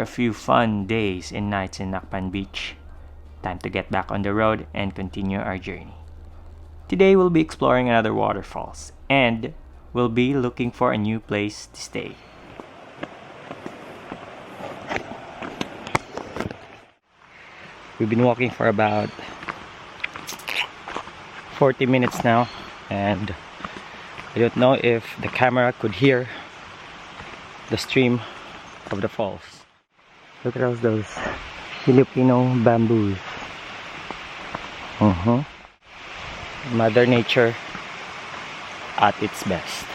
a few fun days and nights in Nakpan Beach, time to get back on the road and continue our journey. Today we'll be exploring another waterfalls and we'll be looking for a new place to stay. We've been walking for about 40 minutes now, and I don't know if the camera could hear the stream of the falls. Look at those Filipino bamboos. Mother Nature at its best.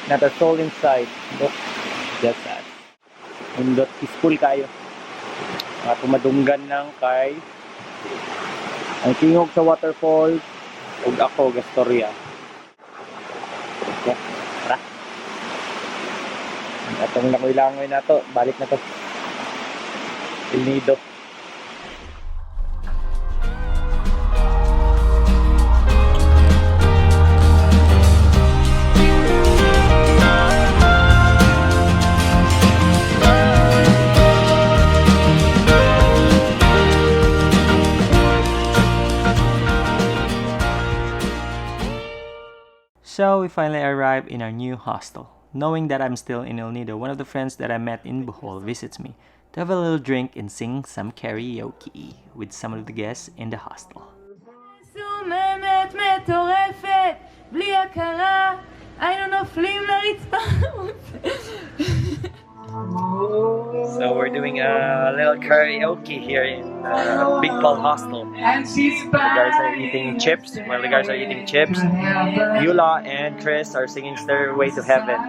Not a soul inside. Look, just that. Nindot peaceful kayo. Pumadunggan ng kay ang tingog sa waterfall ug ako gastorya. Okay, tara. Atong langoy-langoy na to, balik na to. EL-NIDO. So we finally arrived in our new hostel. Knowing that I'm still in EL-NIDO, one of the friends that I met in Bohol visits me to have a little drink and sing some karaoke with some of the guests in the hostel. So we're doing a little karaoke here in Big Paul Hostel. The guys are eating chips. While the guys are eating chips, Eula and Chris are singing Stairway to Heaven.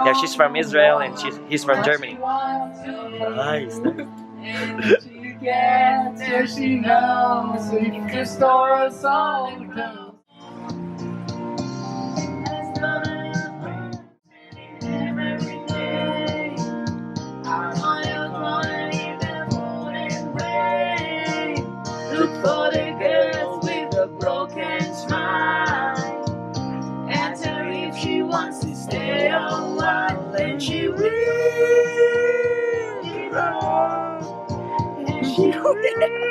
Yeah, she's from Israel and he's from Germany. Nice. Look for the girls with a broken smile. Ask her if she wants to stay a while, and she will. And she will.